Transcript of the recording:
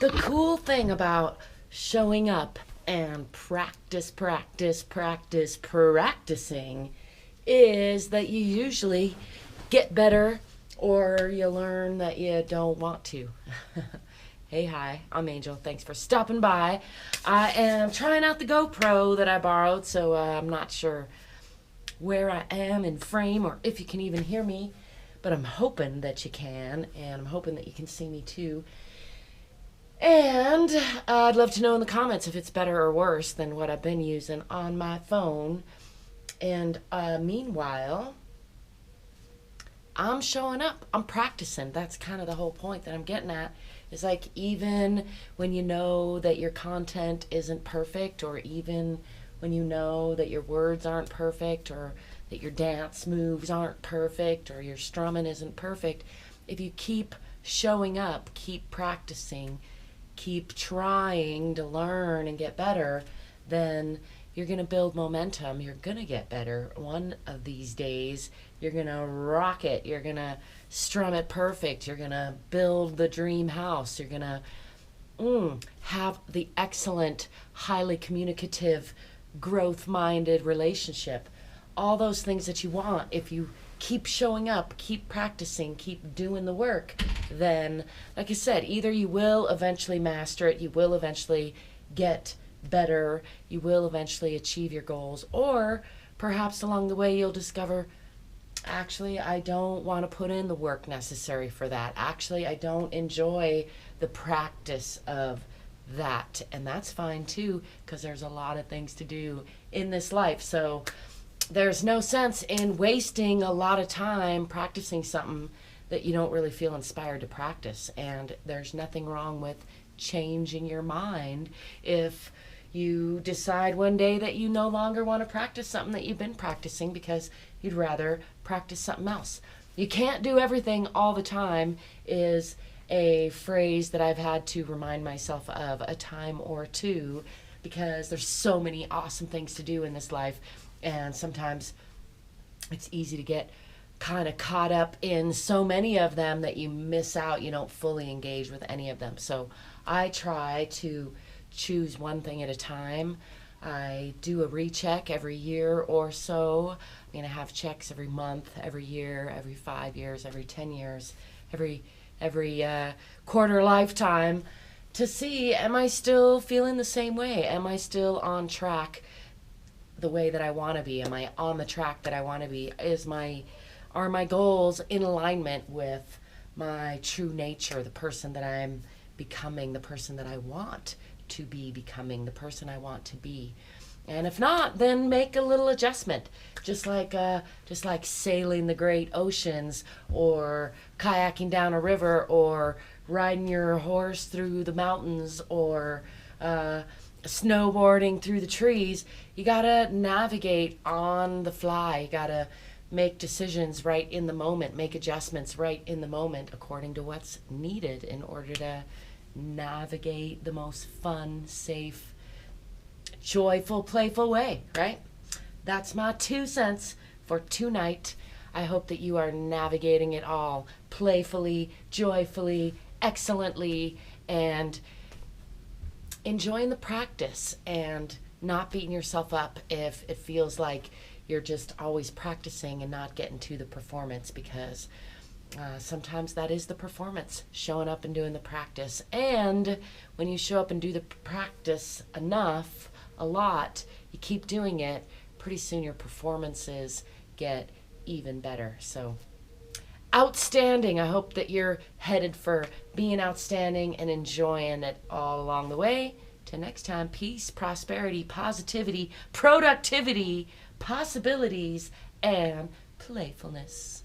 The cool thing about showing up and practicing is that you usually get better or you learn that you don't want to. Hey, hi, I'm Angel. Thanks for stopping by. I am trying out the GoPro that I borrowed, so I'm not sure where I am in frame or if you can even hear me, but I'm hoping that you can, and I'm hoping that you can see me too. And I'd love to know in the comments if it's better or worse than what I've been using on my phone. And meanwhile, I'm showing up. I'm practicing. That's kind of the whole point that I'm getting at. It's like even when you know that your content isn't perfect, or even when you know that your words aren't perfect, or that your dance moves aren't perfect, or your strumming isn't perfect, if you keep showing up, keep practicing, keep trying to learn and get better, then you're going to build momentum. You're going to get better. One of these days, you're going to rock it. You're going to strum it perfect. You're going to build the dream house. You're going to have the excellent, highly communicative, growth-minded relationship. All those things that you want. If you keep showing up, keep practicing, keep doing the work, then, like I said, either you will eventually master it, you will eventually get better, you will eventually achieve your goals, or perhaps along the way you'll discover, actually, I don't want to put in the work necessary for that. Actually, I don't enjoy the practice of that. And that's fine too, because there's a lot of things to do in this life. So there's no sense in wasting a lot of time practicing something that you don't really feel inspired to practice. And there's nothing wrong with changing your mind if you decide one day that you no longer want to practice something that you've been practicing because you'd rather practice something else. You can't do everything all the time is a phrase that I've had to remind myself of a time or two, because there's so many awesome things to do in this life, and sometimes it's easy to get kind of caught up in so many of them that you miss out. You don't fully engage with any of them. So I try to choose one thing at a time. I do a recheck every year or so. I'm going to have checks every month, every year, every 5 years, every 10 years, every quarter lifetime, to see, am I still feeling the same way? Am I still on track the way that I want to be? Am I on the track that I want to be? Are my goals in alignment with my true nature, the person that I'm becoming, the person that I want to be becoming, the person I want to be? And if not, then make a little adjustment, just like sailing the great oceans, or kayaking down a river, or riding your horse through the mountains, or snowboarding through the trees. You gotta navigate on the fly. You gotta make decisions right in the moment, make adjustments right in the moment according to what's needed in order to navigate the most fun, safe, joyful, playful way, right? That's my 2 cents for tonight. I hope that you are navigating it all playfully, joyfully, excellently, and enjoying the practice, and not beating yourself up if it feels like you're just always practicing and not getting to the performance, because sometimes that is the performance, showing up and doing the practice. And when you show up and do the practice enough, a lot, you keep doing it, pretty soon your performances get even better. So outstanding. I hope that you're headed for being outstanding and enjoying it all along the way. Till next time, peace, prosperity, positivity, productivity, possibilities, and playfulness.